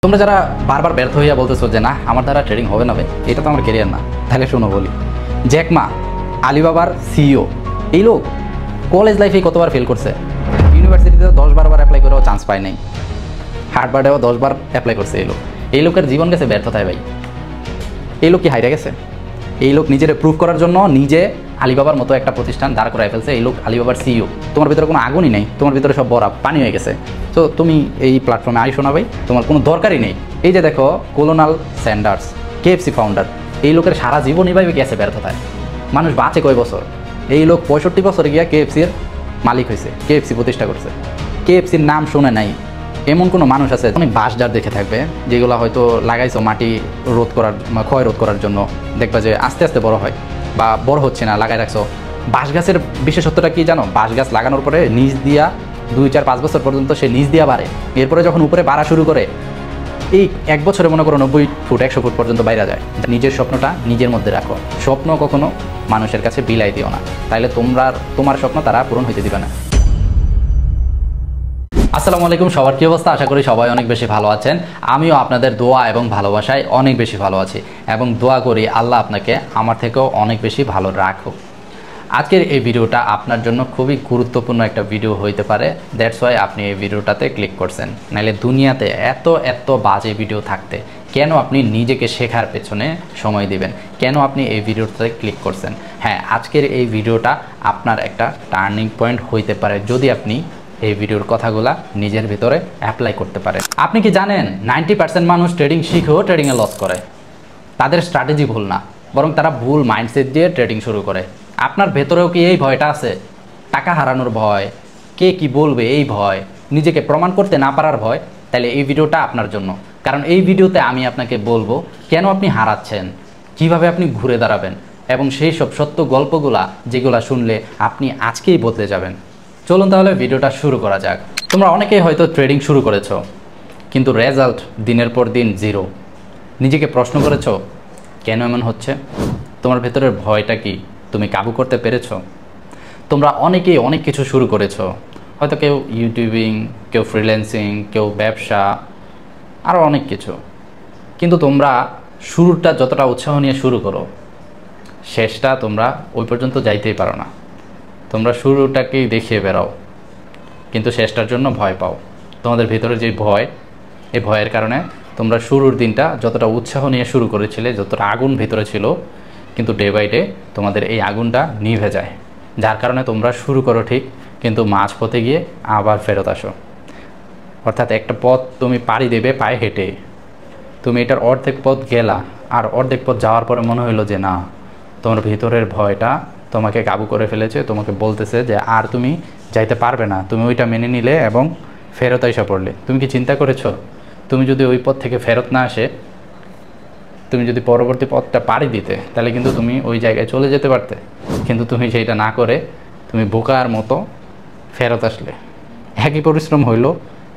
তোমরা যারা বারবার ব্যর্থ হইয়া বলতেছো যে না আমার দ্বারা ট্রেডিং হবে না ভাই, এটা তো আমার ক্যারিয়ার না, তাহলে শোনো বলি। জ্যাক মা, আলিবাবার সিইও, এই লোক কলেজ লাইফে কতবার ফেল করছে, ইউনিভার্সিটিতে 10-12 বার অ্যাপ্লাই করেও চান্স পায় নাই, হার্ডবার্ডেও 10 বার অ্যাপ্লাই করছে। এই লোকের জীবন গেছে ব্যর্থতায় ভাই। এই লোক কি হাইরা গেছে? এই লোক নিজের প্রুভ করার জন্য নিজে আলিবাবার মতো একটা প্রতিষ্ঠান দাঁড় করায় ফেলছে। এই লোক আলিবাবার সিইও। তোমার ভিতরে কোনো আগুনই নেই, তোমার ভিতরে সব বরফ পানি হয়ে গেছে। তো তুমি এই প্ল্যাটফর্মে আইসো না ভাই, তোমার কোনো দরকারই নেই। এই যে দেখো কোলোনাল স্যান্ডার্স, কেএফসি ফাউন্ডার, এই লোকের সারা জীবনই ভাই গেছে ব্যর্থতায়। মানুষ বাঁচে কয় বছর? এই লোক 65 বছরে গিয়া কেএফসির মালিক হয়েছে, কেএফসি প্রতিষ্ঠা করছে। কেএফসির নাম শুনে নাই এমন কোনো মানুষ আছে? অনেক বাঁশঝাড় দেখে থাকবে যেগুলো হয়তো লাগাইছো মাটি রোধ করার, ক্ষয় রোধ করার জন্য, দেখবা যে আস্তে আস্তে বড় হয় বা বড় হচ্ছে না, লাগাই রাখছো। বাঁশ গাছের বিশেষত্বটা কি জানো? বাঁশ গাছ লাগানোর পরে নিচ দিয়া 2-4-5 বছর পর্যন্ত সে নিচ দিয়া বাড়ে। এরপরে যখন উপরে বাড়া শুরু করে, এই 1 বছরে মনে করো 90 ফুট 100 ফুট পর্যন্ত বাইরে যায়। নিজের স্বপ্নটা নিজের মধ্যে রাখো। স্বপ্ন কখনো মানুষের কাছে বিলাই দিও না, তাইলে তোমার স্বপ্ন তারা পূরণ হইতে দিবে না। আসসালামু আলাইকুম, সবার কী অবস্থা? আশা করি সবাই অনেক বেশি ভালো আছেন। আমিও আপনাদের দোয়া এবং ভালোবাসায় অনেক বেশি ভালো আছি এবং দোয়া করি আল্লাহ আপনাকে আমার থেকেও অনেক বেশি ভালো রাখুক। আজকের এই ভিডিওটা আপনার জন্য খুবই গুরুত্বপূর্ণ একটা ভিডিও হইতে পারে, দ্যাটস ওয়াই আপনি এই ভিডিওটাতে ক্লিক করছেন। নাহলে দুনিয়াতে এত বাজে ভিডিও থাকতে কেন আপনি নিজেকে শেখার পেছনে সময় দিবেন? কেন আপনি এই ভিডিওটাতে ক্লিক করছেন? হ্যাঁ, আজকের এই ভিডিওটা আপনার একটা টার্নিং পয়েন্ট হইতে পারে যদি আপনি এই ভিডিওর কথাগুলা নিজের ভিতরে অ্যাপ্লাই করতে পারে। আপনি কি জানেন 90% মানুষ ট্রেডিং শিখেও ট্রেডিংয়ে লস করে? তাদের স্ট্র্যাটেজি ভুল না, বরং তারা ভুল মাইন্ডসেট দিয়ে ট্রেডিং শুরু করে। আপনার ভেতরেও কি এই ভয়টা আছে? টাকা হারানোর ভয়, কে কি বলবে এই ভয়, নিজেকে প্রমাণ করতে না পারার ভয়? তাহলে এই ভিডিওটা আপনার জন্য। কারণ এই ভিডিওতে আমি আপনাকে বলবো কেন আপনি হারাচ্ছেন, কিভাবে আপনি ঘুরে দাঁড়াবেন এবং সেই সব সত্য গল্পগুলা যেগুলা শুনলে আপনি আজকেই বদলে যাবেন। চলুন তাহলে ভিডিওটা শুরু করা যাক। তোমরা অনেকেই হয়তো ট্রেডিং শুরু করেছো, কিন্তু রেজাল্ট দিনের পর দিন জিরো। নিজেকে প্রশ্ন করেছো কেন এমন হচ্ছে? তোমার ভেতরের ভয়টা কি তুমি কাবু করতে পেরেছো? তোমরা অনেকেই অনেক কিছু শুরু করেছো, হয়তো কেউ ইউটিউবিং, কেউ ফ্রিল্যান্সিং, কেউ ব্যবসা, আরও অনেক কিছু। কিন্তু তোমরা শুরুটা যতটা উৎসাহ নিয়ে শুরু করো, শেষটা তোমরা ওই পর্যন্ত যাইতেই পারো না। তোমরা শুরুটাকেই দেখিয়ে বেরাও, কিন্তু শেষটার জন্য ভয় পাও। তোমাদের ভিতরে যে ভয়, এই ভয়ের কারণে তোমরা শুরুর দিনটা যতটা উৎসাহ নিয়ে শুরু করেছিলে, যতটা আগুন ভিতরে ছিল, কিন্তু ডে বাই ডে তোমাদের এই আগুনটা নিভে যায়। যার কারণে তোমরা শুরু করো ঠিক, কিন্তু মাঝপথে গিয়ে আবার ফেরত আসো। অর্থাৎ একটা পথ তুমি পাড়ি দেবে পায়ে হেঁটে, তুমি এটার অর্ধেক পথ গেলা, আর অর্ধেক পথ যাওয়ার পরে মনে হইলো যে না, তোমার ভিতরের ভয়টা তোমাকে কাবু করে ফেলেছে, তোমাকে বলতেছে যে আর তুমি যাইতে পারবে না। তুমি ওইটা মেনে নিলে এবং ফেরত এসে পড়লে। তুমি কি চিন্তা করেছো তুমি যদি ওই পথ থেকে ফেরত না আসে, তুমি যদি পরবর্তী পথটা পাড়ি দিতে, তাহলে কিন্তু তুমি ওই জায়গায় চলে যেতে পারতে। কিন্তু তুমি সেইটা না করে তুমি বোকার মতো ফেরত আসলে। একই পরিশ্রম হইলো,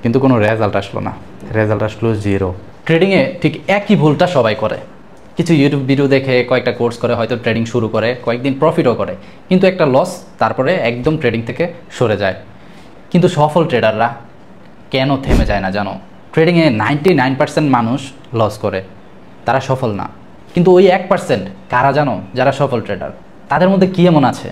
কিন্তু কোনো রেজাল্ট আসলো না, রেজাল্ট আসলো জিরো। ট্রেডিংয়ে ঠিক একই ভুলটা সবাই করে। কিছু ইউটিউব ভিডিও দেখে, কয়েকটা কোর্স করে হয়তো ট্রেডিং শুরু করে, কয়েকদিন প্রফিটও করে, কিন্তু একটা লস, তারপরে একদম ট্রেডিং থেকে সরে যায়। কিন্তু সফল ট্রেডাররা কেন থেমে যায় না জানো? ট্রেডিংয়ে 99% মানুষ লস করে, তারা সফল না। কিন্তু ওই 1% কারা জানো? যারা সফল ট্রেডার। তাদের মধ্যে কী এমন আছে?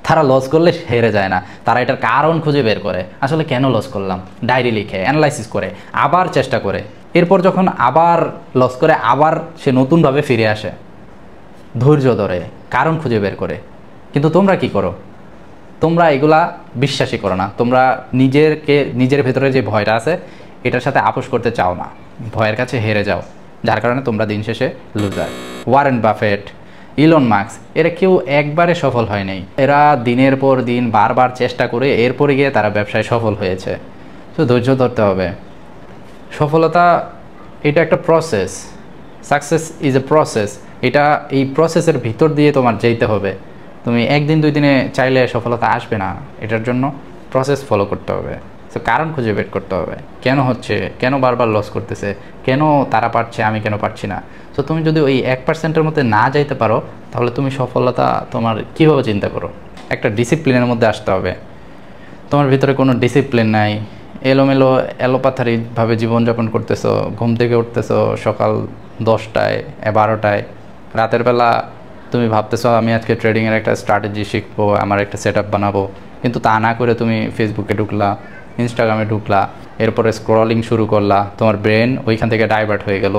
তারা লস করলে হেরে যায় না, তারা এটার কারণ খুঁজে বের করে। আসলে কেন লস করলাম, ডায়েরি লিখে অ্যানালাইসিস করে আবার চেষ্টা করে। এরপর যখন আবার লস করে, আবার সে নতুনভাবে ফিরে আসে, ধৈর্য ধরে কারণ খুঁজে বের করে। কিন্তু তোমরা কি করো? তোমরা এগুলা বিশ্বাসই করো না। তোমরা নিজের ভেতরে যে ভয়টা আছে, এটার সাথে আপোষ করতে চাও না, ভয়ের কাছে হেরে যাও। যার কারণে তোমরা দিন শেষে loser. Warren Buffett, Elon Musk, এরা কেউ একবারে সফল হয় নাই। এরা দিনের পর দিন বারবার চেষ্টা করে এরপরে গিয়ে তারা ব্যবসায় সফল হয়েছে। তো ধৈর্য ধরতে হবে। সফলতা এটা একটা process, success is a process. এই প্রসেসের ভিতর দিয়ে তোমার যেতে হবে। তুমি একদিন 2 দিনে চাইলে সফলতা আসবে না, এটার জন্য প্রসেস ফলো করতে হবে। তো কারণ খুঁজে বের করতে হবে, কেন হচ্ছে, কেন বারবার লস করতেছে, কেন তারা পারছে আমি কেন পারছি না। তো তুমি যদি ওই 1%-এর মধ্যে না যাইতে পারো, তাহলে তুমি সফলতা তোমার কীভাবে চিন্তা করো? একটা ডিসিপ্লিনের মধ্যে আসতে হবে। তোমার ভিতরে কোনো ডিসিপ্লিন নাই, এলোমেলো এলোপাথারিভাবে জীবনযাপন করতেছো, ঘুম থেকে উঠতেছো সকাল 10টায় 12টায়, রাতের বেলা তুমি ভাবতেছো আমি আজকে ট্রেডিংয়ের একটা স্ট্র্যাটেজি শিখবো, আমার একটা সেট আপ বানাবো, কিন্তু তা না করে তুমি ফেসবুকে ঢুকলা, ইনস্টাগ্রামে ঢুকলা, এরপরে স্ক্রলিং শুরু করলা, তোমার ব্রেন ওইখান থেকে ডাইভার্ট হয়ে গেল।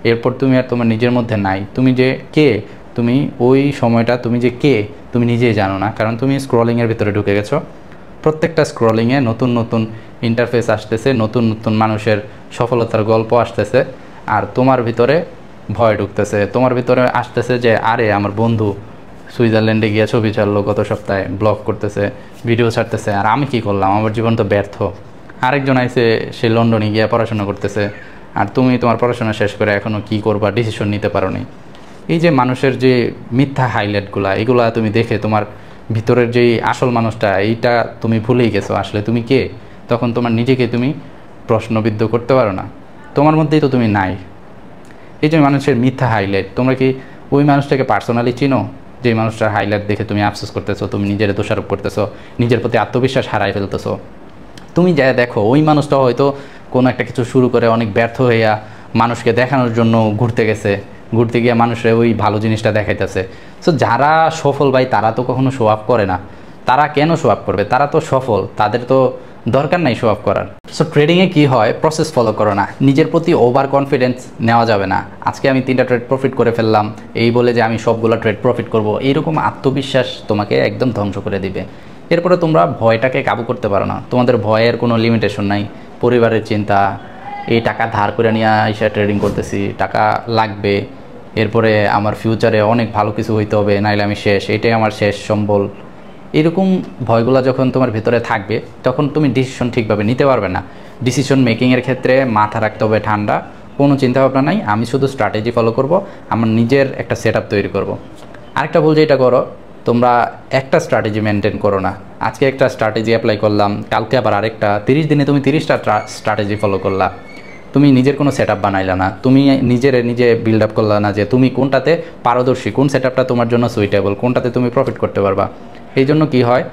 এরপর তুমি আর তোমার নিজের মধ্যে নাই, তুমি যে কে, তুমি ওই সময়টা তুমি যে কে তুমি নিজেই জানো না, কারণ তুমি স্ক্রলিংয়ের ভিতরে ঢুকে গেছো। প্রত্যেকটা স্ক্রলিংয়ে নতুন নতুন ইন্টারফেস আসতেছে, নতুন নতুন মানুষের সফলতার গল্প আসতেছে, আর তোমার ভিতরে ভয় ঢুকতেছে, তোমার ভিতরে আসতেছে যে আরে আমার বন্ধু সুইজারল্যান্ডে গিয়ে ছবি ছাড়লো গত সপ্তাহে, ব্লগ করতেছে, ভিডিও ছাড়তেছে, আর আমি কি করলাম, আমার জীবন তো ব্যর্থ। আরেকজন আইসে সে লন্ডনে গিয়ে পড়াশোনা করতেছে, আর তুমি তোমার পড়াশোনা শেষ করে এখনও কি করবা ডিসিশন নিতে পারো নি। এই যে মানুষের যে মিথ্যা হাইলাইটগুলা, এগুলা তুমি দেখে তোমার ভিতরের যেই আসল মানুষটা এইটা তুমি ভুলেই গেছো, আসলে তুমি কে। তখন তোমার নিজেকে তুমি প্রশ্নবিদ্ধ করতে পারো না, তোমার মধ্যেই তো তুমি নাই। এই যে মানুষের মিথ্যা হাইলাইট, তোমরা কি ওই মানুষটাকে পার্সোনালি চিনো? যে মানুষটার হাইলাইট দেখে তুমি আফসোস করতেছো, তুমি নিজের দোষারোপ করতেছো, নিজের প্রতি আত্মবিশ্বাস হারাই ফেলতেছো। তুমি যা দেখো ওই মানুষটা হয়তো কোনো একটা কিছু শুরু করে অনেক ব্যর্থ হইয়া মানুষকে দেখানোর জন্য ঘুরতে গেছে, ঘুরতে গিয়ে মানুষের ওই ভালো জিনিসটা দেখাইতেছে। সো যারা সফল ভাই তারা তো কখনো শো আপ করে না। তারা কেন শো আপ করবে? তারা তো সফল, তাদের তো দরকার নাই শো আপ করার। সো ট্রেডিংয়ে কী হয়, প্রসেস ফলো করো না, নিজের প্রতি ওভার কনফিডেন্স নেওয়া যাবে না। আজকে আমি 3টা ট্রেড প্রফিট করে ফেললাম এই বলে যে আমি সবগুলো ট্রেড প্রফিট করব, এইরকম আত্মবিশ্বাস তোমাকে একদম ধ্বংস করে দিবে। এরপরে তোমরা ভয়টাকে কাবু করতে পারো না, তোমাদের ভয়ের কোনো লিমিটেশন নাই। পরিবারের চিন্তা, এই টাকা ধার করে নিয়ে এসে ট্রেডিং করতেছি, টাকা লাগবে, এরপরে আমার ফিউচারে অনেক ভালো কিছু হইতে হবে, নাইলে আমি শেষ, এটাই আমার শেষ সম্বল। এরকম ভয়গুলো যখন তোমার ভিতরে থাকবে তখন তুমি ডিসিশন ঠিকভাবে নিতে পারবে না। ডিসিশন মেকিংয়ের ক্ষেত্রে মাথা রাখতে হবে ঠান্ডা, কোনো চিন্তাভাবনা নাই, আমি শুধু স্ট্র্যাটেজি ফলো করব, আমার নিজের একটা সেট আপ তৈরি করব। আরেকটা ভুল যেটা করো, তোমরা একটা স্ট্র্যাটেজি মেনটেন করো না। আজকে একটা স্ট্র্যাটেজি অ্যাপ্লাই করলাম, কালকে আবার আরেকটা, 30 দিনে তুমি 30টা স্ট্র্যাটেজি ফলো করলা, তুমি নিজের কোনো সেট আপ বানাইলা না, তুমি নিজে বিল্ড আপ করলা না যে তুমি কোনটাতে পারদর্শী, কোন সেট আপটা তোমার জন্য সুইটেবল, কোনটাতে তুমি প্রফিট করতে পারবা। এই জন্য কী হয়,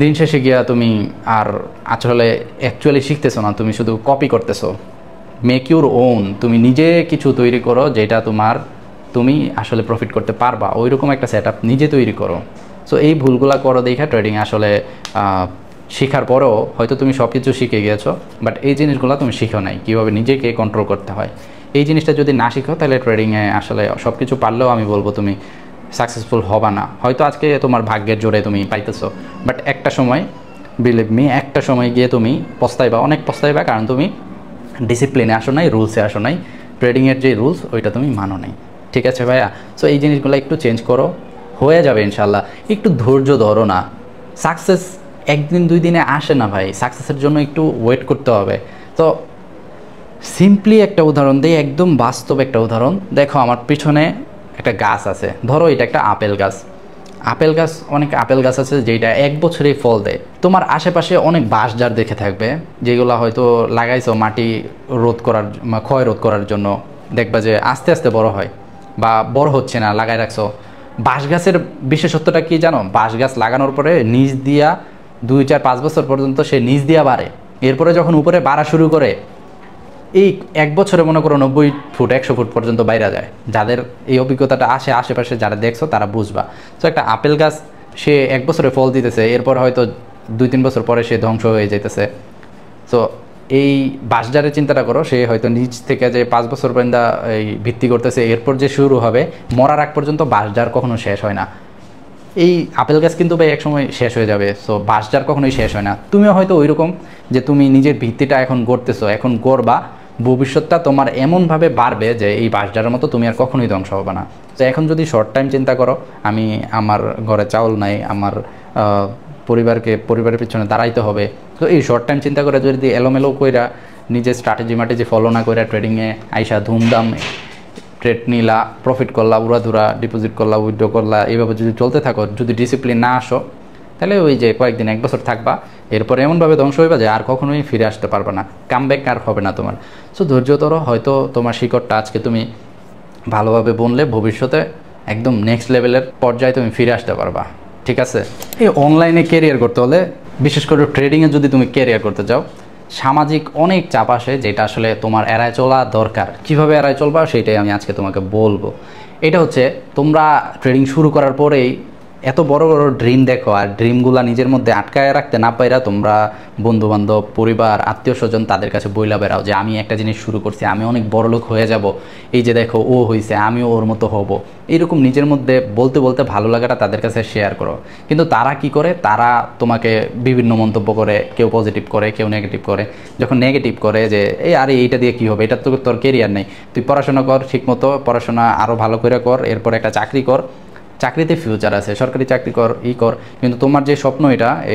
দিন শেষে গিয়া তুমি আর আসলে অ্যাকচুয়ালি শিখতেছো না, তুমি শুধু কপি করতেছো। মেক ইউর ওন, তুমি নিজে কিছু তৈরি করো যেটা তুমি আসলে প্রফিট করতে পারবা, ওই রকম একটা সেট আপ নিজে তৈরি করো। সো এই ভুলগুলো করো দেখা ট্রেডিং আসলে শেখার পরেও হয়তো তুমি সব কিছু শিখে গিয়েছো, বাট এই জিনিসগুলো তুমি শিখো নাই, কীভাবে নিজেকে কন্ট্রোল করতে হয়। এই জিনিসটা যদি না শিখো তাহলে ট্রেডিংয়ে আসলে সব কিছু পারলেও আমি বলবো তুমি সাকসেসফুল হবা না। হয়তো আজকে তোমার ভাগ্যের জোরে তুমি পাইতেছো, বাট একটা সময়, বিলিভ মি, একটা সময় গিয়ে তুমি পস্তাইবা, অনেক পস্তাইবা, কারণ তুমি ডিসিপ্লিনে আসো নাই, রুলসে আসো নাই, ট্রেডিংয়ের যে রুলস ওইটা তুমি মানো নাই। ঠিক আছে ভাইয়া? সো এই জিনিসগুলো একটু চেঞ্জ করো, হয়ে যাবে ইনশাল্লাহ। একটু ধৈর্য ধরো না, সাকসেস একদিন 2 দিনে আসে না ভাই, সাকসেসের জন্য একটু ওয়েট করতে হবে। তো সিম্পলি একটা উদাহরণ দিই, একদম বাস্তব একটা উদাহরণ দেখো। আমার পিছনে একটা গাছ আছে, ধরো এটা একটা আপেল গাছ। অনেক আপেল গাছ আছে যেটা 1 বছরেই ফল দেয়। তোমার আশেপাশে অনেক বাঁশঝাড় দেখে থাকবে, যেগুলো হয়তো লাগাইছো মাটি ক্ষয় রোধ করার জন্য, দেখবা যে আস্তে আস্তে বড় হয় বা বড় হচ্ছে না, লাগাই রাখছো। বাঁশ গাছের বিশেষত্বটা কি জানো? বাঁশ গাছ লাগানোর পরে নিচ দিয়া 2, 4, 5 বছর পর্যন্ত সে নিচ দিয়া বাড়ে, এরপরে যখন উপরে বাড়া শুরু করে এই 1 বছরে মনে করো 90 ফুট 100 ফুট পর্যন্ত বাইরে যায়। যাদের এই অভিজ্ঞতাটা আসে, আশেপাশে যারা দেখছো তারা বুঝবা। তো একটা আপেল গাছ সে 1 বছরে ফল দিতেছে, এরপর হয়তো 2-3 বছর পরে সে ধ্বংস হয়ে যেতেছে। সো এই বাঁশঝাড়ের চিন্তাটা করো, সে হয়তো নিচ থেকে যে 5 বছর পর্যন্ত এই ভিত্তি করতেছে, এরপর যে শুরু হবে, মরার আগ পর্যন্ত বাঁশঝাড় কখনো শেষ হয় না। এই আপেল গাছ কিন্তু ভাই একসময় শেষ হয়ে যাবে। সো বাঁশঝাড় কখনোই শেষ হয় না। তুমিও হয়তো ওই রকম যে তুমি নিজের ভিত্তিটা এখন গড়তেছো, এখন গড়বা, ভবিষ্যৎটা তোমার এমনভাবে বাড়বে যে এই বাঁশঝাড়ের মতো তুমি আর কখনোই ধ্বংস হবে না। তো এখন যদি শর্ট টাইম চিন্তা করো, আমি আমার ঘরে চাউল নাই, আমার পরিবারের পিছনে দাঁড়াইতে হবে, তো এই শর্ট টাইম চিন্তা করে যদি এলোমেলো কইরা নিজের স্ট্র্যাটেজি ফলো না করে ট্রেডিংয়ে আইসা ধুমধাম ট্রেড নিলা, প্রফিট করলা, উড়াধুরা ডিপোজিট করলা, উইথড্র করলা, এইভাবে যদি চলতে থাকো, যদি ডিসিপ্লিন না আসো, তাহলে ওই যে কয়েকদিন 1 বছর থাকবা, এরপর এমনভাবে ধ্বংস হইবা যে আর কখনোই ফিরে আসতে পারবে না, কামব্যাক আর হবে না তোমার। সো ধৈর্য ধরো, হয়তো তোমার শিকড়টা আজকে তুমি ভালোভাবে বুনলে ভবিষ্যতে একদম নেক্সট লেভেলের পর্যায়ে তুমি ফিরে আসতে পারবা। ঠিক আছে? এই অনলাইনে ক্যারিয়ার করতে হলে, বিশেষ করে ট্রেডিংয়ে যদি তুমি ক্যারিয়ার করতে চাও, সামাজিক অনেক চাপ আসে, যেটা আসলে তোমার এড়ায় চলা দরকার। কিভাবে এড়ায় চলবা সেটাই আমি আজকে তোমাকে বলবো। এটা হচ্ছে, তোমরা ট্রেডিং শুরু করার পরেই এত বড় বড় ড্রিম দেখো, আর ড্রিমগুলা নিজের মধ্যে আটকায় রাখতে না পাইরা তোমরা বন্ধুবান্ধব, পরিবার, আত্মীয় স্বজন তাদের কাছে বইলা বেড়াও যে আমি একটা জিনিস শুরু করছি, আমি অনেক বড় লোক হয়ে যাব, এই যে দেখো ও হয়েছে, আমিও ওর মতো হব। এইরকম নিজের মধ্যে বলতে বলতে ভালো লাগাটা তাদের কাছে শেয়ার করো। কিন্তু তারা কি করে, তারা তোমাকে বিভিন্ন মন্তব্য করে, কেউ পজিটিভ করে, কেউ নেগেটিভ করে। যখন নেগেটিভ করে যে এই আরে এইটা দিয়ে কী হবে, এটা তো তোর কেরিয়ার নেই, তুই পড়াশোনা কর, ঠিকমতো পড়াশোনা আরও ভালো করে কর, এরপর একটা চাকরি কর, চাকরিতে ফিউচার আছে, সরকারি চাকরি কর, কর। কিন্তু তোমার যে স্বপ্ন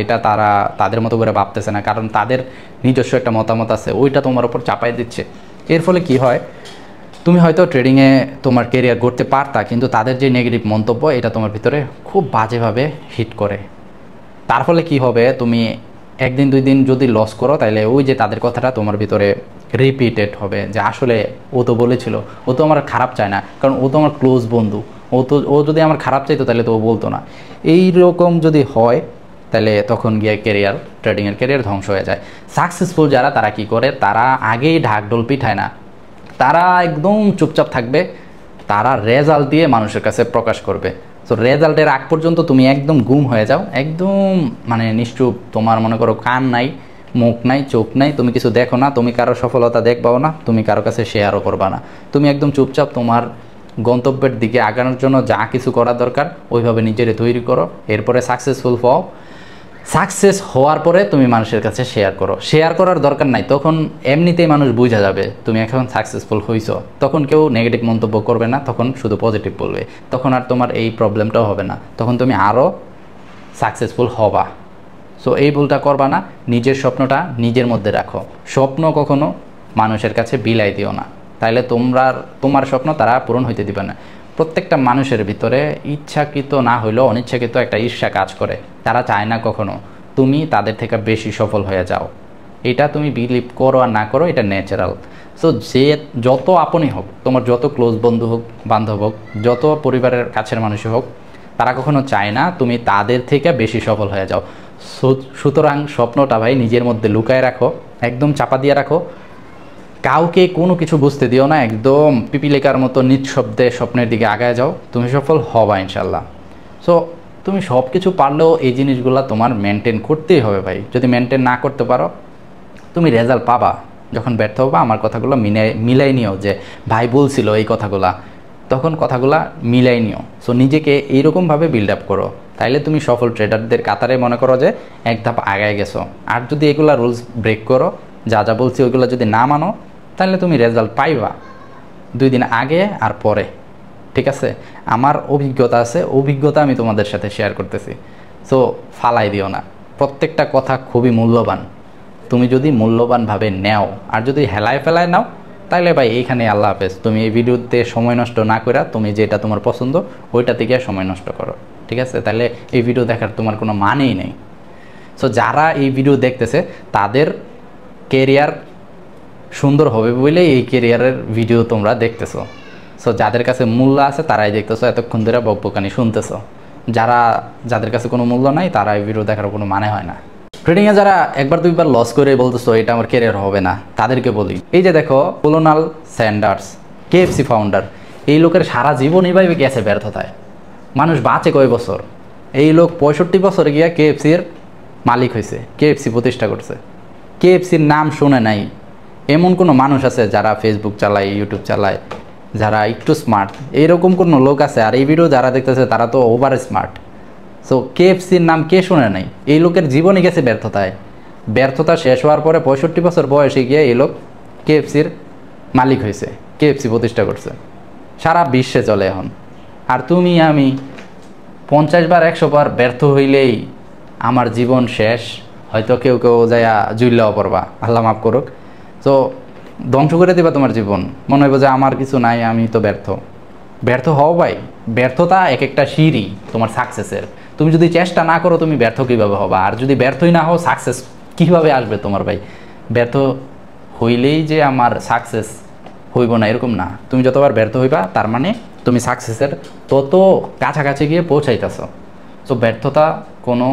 এটা তারা তাদের মতো করে ভাবতেছে না, কারণ তাদের নিজস্ব একটা মতামত আছে, ওইটা তোমার উপর চাপাই দিচ্ছে। এর ফলে কি হয়, তুমি হয়তো ট্রেডিংয়ে তোমার কেরিয়ার গড়তে পারতা, কিন্তু তাদের যে নেগেটিভ মন্তব্য এটা তোমার ভিতরে খুব বাজেভাবে হিট করে। তার ফলে কি হবে, তুমি একদিন দুই দিন যদি লস করো, তাহলে ওই যে তাদের কথাটা তোমার ভিতরে রিপিটেড হবে যে আসলে ও তো বলেছিল, ও তো আমার খারাপ চায় না, কারণ ও তো আমার ক্লোজ বন্ধু, ও যদি আমার খারাপ চাইতো তাহলে তো ও বলতো না। এই রকম যদি হয় তাহলে তখন গিয়ে ট্রেডিংয়ের ক্যারিয়ার ধ্বংস হয়ে যায়। সাকসেসফুল যারা, তারা কি করে, তারা আগেই ঢাকঢোল পিঠায় না, তারা একদম চুপচাপ থাকবে, তারা রেজাল্ট দিয়ে মানুষের কাছে প্রকাশ করবে। সো রেজাল্টের আগ পর্যন্ত তুমি একদম গুম হয়ে যাও, একদম মানে নিশ্চুপ, তোমার মনে করো কান নাই, মুখ নাই, চোখ নাই, তুমি কিছু দেখো না, তুমি কারো সফলতা দেখবাও না, তুমি কারো কাছে শেয়ারও করবা না, তুমি একদম চুপচাপ তোমার গন্তব্যের দিকে আগানোর জন্য যা কিছু করা দরকার ওইভাবে নিজেরে তৈরি করো। এরপরে সাকসেসফুল হও, সাকসেস হওয়ার পরে তুমি মানুষের কাছে শেয়ার করো। শেয়ার করার দরকার নাই, তখন এমনিতেই মানুষ বুঝা যাবে তুমি এখন সাকসেসফুল হইছো, তখন কেউ নেগেটিভ মন্তব্য করবে না, তখন শুধু পজিটিভ বলবে, তখন আর তোমার এই প্রবলেমটাও হবে না, তখন তুমি আরও সাকসেসফুল হবা। সো এই ভুলটা করবা না, নিজের স্বপ্নটা নিজের মধ্যে রাখো, স্বপ্ন কখনো মানুষের কাছে বিলাই দিও না, তাইলে তোমার স্বপ্ন তারা পূরণ হইতে দিবে না। প্রত্যেকটা মানুষের ভিতরে ইচ্ছাকৃত না হইলেও অনিচ্ছাকৃত একটা ঈর্ষা কাজ করে, তারা চায় না কখনো তুমি তাদের থেকে বেশি সফল হয়ে যাও। এটা তুমি বিলিভ করো আর না করো, এটা ন্যাচারাল। সো যে যত আপনই হোক, তোমার যত ক্লোজ বন্ধু হোক, বান্ধব হোক, যত পরিবারের কাছের মানুষই হোক, তারা কখনো চায় না তুমি তাদের থেকে বেশি সফল হয়ে যাও। সুতরাং স্বপ্নটা ভাই নিজের মধ্যে লুকায় রাখো, একদম চাপা দিয়ে রাখো, কাউকে কোনো কিছু বুঝতে দিও না, একদম পিপিলিকার মতো নিঃশব্দে স্বপ্নের দিকে আগায় যাও, তুমি সফল হবা ইনশাল্লাহ। সো তুমি সব কিছু পারলেও এই জিনিসগুলো তোমার মেনটেন করতেই হবে ভাই। যদি মেনটেন না করতে পারো, তুমি রেজাল্ট পাবা, যখন ব্যর্থ হবা আমার কথাগুলো মিলাই নিও যে ভাই বলছিল এই কথাগুলা, তখন কথাগুলা মিলাই নিও। সো নিজেকে এইরকমভাবে বিল্ড আপ করো, তাইলে তুমি সফল ট্রেডারদের কাতারে মনে করো যে এক ধাপ আগায় গেছো। আর যদি এগুলা রুলস ব্রেক করো, যা যা বলছি ওইগুলো যদি না মানো, তাহলে তুমি রেজাল্ট পাইবা 2 দিন আগে আর পরে। ঠিক আছে, আমার অভিজ্ঞতা আছে, অভিজ্ঞতা আমি তোমাদের সাথে শেয়ার করতেছি। সো ফালাই দিও না, প্রত্যেকটা কথা খুবই মূল্যবান, তুমি যদি মূল্যবানভাবে নেও, আর যদি হেলায় ফেলায় নাও, তাহলে ভাই এইখানে আল্লাহ হাফেজ। তুমি এই ভিডিওতে সময় নষ্ট না করে তুমি যেটা তোমার পছন্দ ওইটাতে গিয়ে সময় নষ্ট করো। ঠিক আছে, তাহলে এই ভিডিও দেখার তোমার কোনো মানেই নেই। সো যারা এই ভিডিও দেখতেছে তাদের কেরিয়ার সুন্দর হবে বলেই এই কেরিয়ারের ভিডিও তোমরা দেখতেছো। সো যাদের কাছে মূল্য আছে তারাই দেখতেছো, এতক্ষণ ধরে বকবকানি শুনতেছো। যাদের কাছে কোনো মূল্য নাই, তারা এই ভিডিও দেখার কোনো মানে হয় না। ট্রেডিংয়ে যারা একবার দুইবার লস করে বলতেছো এটা আমার কেরিয়ার হবে না, তাদেরকে বলি, এই যে দেখো কোলোনাল স্যান্ডার্স, KFC ফাউন্ডার, এই লোকের সারা জীবনই ভাই গেছে ব্যর্থতায়। মানুষ বাঁচে কয় বছর, এই লোক 65 বছরে গিয়া KFCর মালিক হয়েছে, KFC প্রতিষ্ঠা করছে। KFCর নাম শুনে নাই এমন কোনো মানুষ আছে যারা ফেসবুক চালায়, ইউটিউব চালায়, যারা একটু স্মার্ট? এইরকম কোনো লোক আছে? আর এই ভিডিও যারা দেখতেছে তারা তো ওভার স্মার্ট। সো KFCর নাম কে শুনে নাই? এই লোকের জীবনই গেছে ব্যর্থতায়। ব্যর্থতা শেষ হওয়ার পরে 65 বছর বয়সে গিয়ে এই লোক KFCর মালিক হয়েছে, KFC প্রতিষ্ঠা করছে, সারা বিশ্বে চলে এখন। আর তুমি আমি 50 বার 100 বার ব্যর্থ হইলেই আমার জীবন শেষ, হয়তো কেউ যাইয়া জুইল্লাও পড়বা, আল্লাহ মাফ করুক। তো ধ্বংস করে দিবা তোমার জীবন, মনে হইব যে আমার কিছু নাই, আমি তো ব্যর্থ হও ভাই। ব্যর্থতা এক একটা সিঁড়ি তোমার সাকসেসের। তুমি যদি চেষ্টা না করো তুমি ব্যর্থ কীভাবে হবা? আর যদি ব্যর্থই না হও সাকসেস কীভাবে আসবে তোমার ভাই? ব্যর্থ হইলেই যে আমার সাকসেস হইব না এরকম না। তুমি যতবার ব্যর্থ হইবা তার মানে তুমি সাকসেসের তত কাছাকাছি গিয়ে পৌঁছাইতেছ। তো ব্যর্থতা কোনো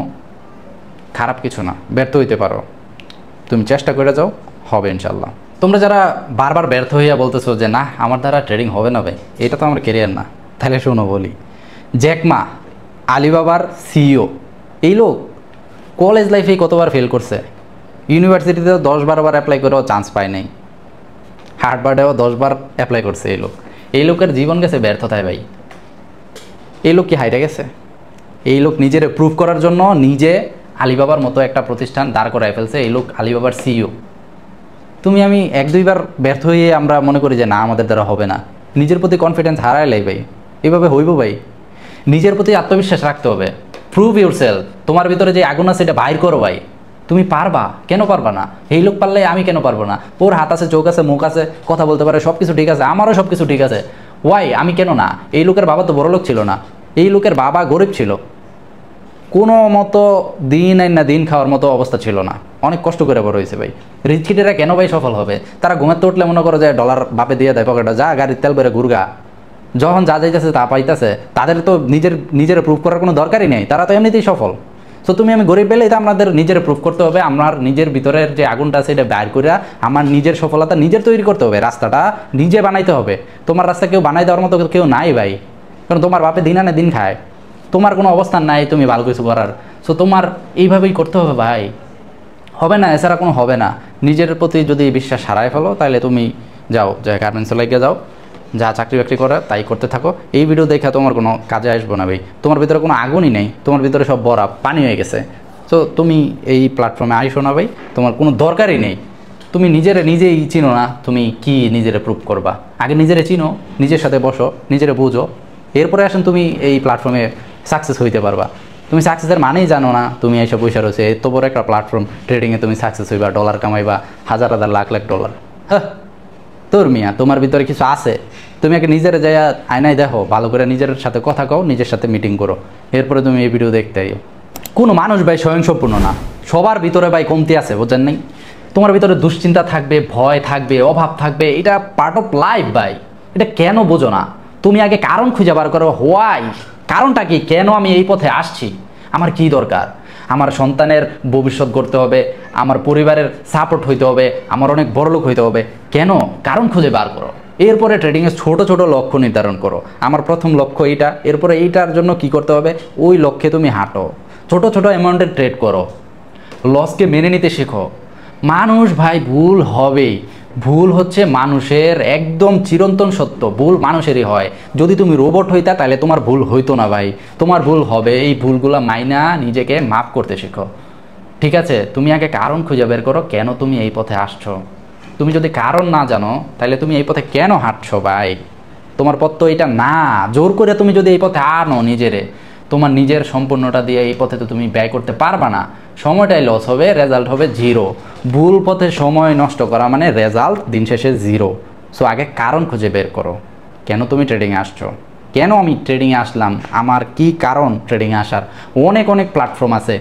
খারাপ কিছু না, ব্যর্থ হইতে পারো, তুমি চেষ্টা করে যাও, হবে ইনশাল্লাহ। তোমরা যারা বারবার ব্যর্থ হইয়া বলতেছো যে না আমার দ্বারা ট্রেডিং হবে না ভাই, এটা তো আমার ক্যারিয়ার না, তাহলে শোনো বলি, জ্যাক মা আলিবাবার সিইও, এই লোক কলেজ লাইফেই কতবার ফেল করছে, ইউনিভার্সিটিতেও 10-12 বার অ্যাপ্লাই করেও চান্স পায় নাই, হার্ডবার্ডেও 10 বার অ্যাপ্লাই করছে এই লোকের জীবন গেছে ব্যর্থতায় ভাই। এই লোক কি হাইরে গেছে? এই লোক নিজের প্রুভ করার জন্য নিজে আলিবাবার মতো একটা প্রতিষ্ঠান দাঁড় করায় ফেলছে, এই লোক আলিবাবার সিইও। তুমি আমি 1-2 বার ব্যর্থ হয়ে আমরা মনে করি যে না আমাদের দ্বারা হবে না, নিজের প্রতি কনফিডেন্স হারাইলাই ভাই, এভাবে হইব ভাই? নিজের প্রতি আত্মবিশ্বাস রাখতে হবে, প্রুভ ইউর সেলফ, তোমার ভিতরে যে আগুন আছে এটা বাইর করো ভাই, তুমি পারবা, কেন পারবা না? এই লোক পারলে আমি কেন পারবো না? ওর হাত আছে, চোখ আছে, মুখ আছে, কথা বলতে পারে, সব কিছু ঠিক আছে, আমারও সব কিছু ঠিক আছে, ওয়াই আমি কেন না? এই লোকের বাবা তো বড় লোক ছিল না, এই লোকের বাবা গরিব ছিল, কোনো মতো দিন আইন না দিন খাওয়ার মতো অবস্থা ছিল না, অনেক কষ্ট করে বড় হয়েছে ভাই। রিচকিটেরা কেন ভাই সফল হবে? তারা ঘুমাতে উঠলে মনে করো যে ডলার বাপে দিয়ে দেয় পকেটে, যা গাড়ির তেল বেড়ে ঘুরগা, যখন যা যাইতেছে তা পাইতেছে, তাদের তো নিজের প্রুভ করার কোনো দরকারই নেই, তারা তো এমনিতেই সফল। সো তুমি আমি গরিব পেলেই তো আমাদের নিজের প্রুভ করতে হবে, আমার নিজের ভিতরের যে আগুনটা আছে এটা বাইর করে আমার নিজের সফলতা নিজের তৈরি করতে হবে, রাস্তাটা নিজে বানাইতে হবে। তোমার রাস্তা কেউ বানাই দেওয়ার মতো কেউ নাই ভাই, কারণ তোমার বাপে দিন আনে দিন খায়, তোমার কোনো অবস্থান নাই তুমি ভালো কিছু করার। সো তোমার এইভাবেই করতে হবে ভাই, হবে না, এছাড়া কোনো হবে না। নিজের প্রতি যদি বিশ্বাস হারায় ফেলো তাহলে তুমি যাও, যে গার্মেন্টসে লাগিয়ে যাও, যা চাকরি বাকরি করে তাই করতে থাকো। এই ভিডিও দেখে তোমার কোনো কাজে আসবো না ভাই, তোমার ভিতরে কোনো আগুনই নেই, তোমার ভিতরে সব বরফ পানি হয়ে গেছে। সো তুমি এই প্ল্যাটফর্মে আইসো না ভাই, তোমার কোনো দরকারই নেই। তুমি নিজেই চিনো না, তুমি কি নিজেরে প্রুভ করবা? আগে নিজেরে চিনো, নিজের সাথে বসো, নিজেরে বুঝো, এরপরে আসেন তুমি এই প্ল্যাটফর্মে সাকসেস হইতে পারবা। তুমি সাকসেসের মানেই জানো না, তুমি এইসব পয়সা রয়েছে এত বড় একটা প্ল্যাটফর্ম, ট্রেডিংয়ে তুমি সাকসেস হইবা, ডলার কামাইবা, হাজার লাখ ডলার। হ্যাঁ তোর মিয়া, তোমার ভিতরে কিছু আছে, তুমি আগে নিজের যাই আয়নায় দেখো, ভালো করে নিজের সাথে কথা কও, নিজের সাথে মিটিং করো, এরপরে তুমি এই ভিডিও দেখতে আইও। কোনো মানুষ ভাই স্বয়ংসম্পূর্ণ না, সবার ভিতরে ভাই কমতি আছে, বোঝেন নাই? তোমার ভিতরে দুশ্চিন্তা থাকবে, ভয় থাকবে, অভাব থাকবে, এটা পার্ট অফ লাইফ ভাই, এটা কেন বোঝো না? তুমি আগে কারণ খুঁজে বার করো, হোয়াই, কারণটা কি, কেন আমি এই পথে আসছি, আমার কি দরকার, আমার সন্তানের ভবিষ্যৎ গড়তে হবে, আমার পরিবারের সাপোর্ট হইতে হবে, আমার অনেক বড় লোক হইতে হবে, কেন? কারণ খুঁজে বার করো। এরপরে ট্রেডিংয়ে ছোট ছোট লক্ষ্য নির্ধারণ করো, আমার প্রথম লক্ষ্য এইটা, এরপরে এইটার জন্য কি করতে হবে ওই লক্ষ্যে তুমি হাঁটো, ছোট ছোট অ্যামাউন্টের ট্রেড করো, লসকে মেনে নিতে শেখো। মানুষ ভাই ভুল হবেই, ভুল হচ্ছে মানুষের একদম চিরন্তন সত্য, ভুল মানুষেরই হয়। যদি তুমি রোবট হইতা তাহলে তোমার ভুল হইতো না ভাই, তোমার ভুল হবে, এই ভুলগুলো মাইনা নিজেকে মাফ করতে শেখো, ঠিক আছে? তুমি আগে কারণ খুঁজে বের করো, কেন তুমি এই পথে আসছো। তুমি যদি কারণ না জানো তাহলে তুমি এই পথে কেন হাঁটছো ভাই? তোমার পথ তো এটা না, জোর করে তুমি যদি এই পথে আনো নিজেরে, তোমার নিজের সম্পূর্ণটা দিয়ে এই পথে তো তুমি ব্যয় করতে পারবা না, সময়টাই লস হবে, রেজাল্ট হবে জিরো। ভুল পথে সময় নষ্ট করা মানে রেজাল্ট দিন শেষে জিরো। সো আগে কারণ খুঁজে বের করো, কেন তুমি ট্রেডিংয়ে আসছো, কেন আমি ট্রেডিংয়ে আসলাম, আমার কি কারণ ট্রেডিংয়ে আসার। অনেক প্ল্যাটফর্ম আছে,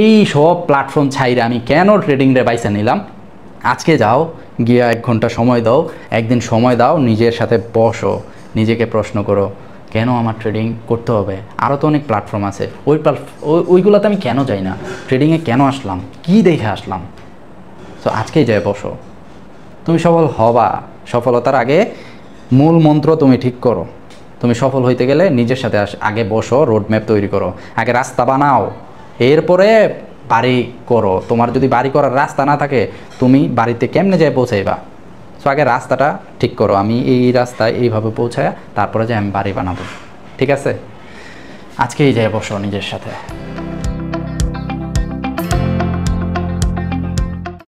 এই সব প্ল্যাটফর্ম ছাইরে আমি কেন ট্রেডিংরে বাইসে নিলাম। আজকে যাও, গিয়ে 1 ঘন্টা সময় দাও, একদিন সময় দাও, নিজের সাথে বসো, নিজেকে প্রশ্ন করো কেন আমার ট্রেডিং করতে হবে। আরও তো অনেক প্ল্যাটফর্ম আছে, ওইগুলোতে আমি কেন যাই না, ট্রেডিংয়ে কেন আসলাম, কি দেখে আসলাম। সো আজকেই যাই বসো, তুমি সফল হবা। সফলতার আগে মূল মন্ত্র তুমি ঠিক করো। তুমি সফল হইতে গেলে নিজের সাথে আগে বসো, রোডম্যাপ তৈরি করো, আগে রাস্তা বানাও, এরপরে বাড়ি করো। তোমার যদি বাড়ি করার রাস্তা না থাকে তুমি বাড়িতে কেমনে যাই পৌঁছাইবা। সো আগে রাস্তাটা ঠিক করো, আমি এই রাস্তায় এইভাবে পৌঁছায় তারপরে যে আমি বাড়ি বানাবো, ঠিক আছে? আজকেই যাই বসো নিজের সাথে।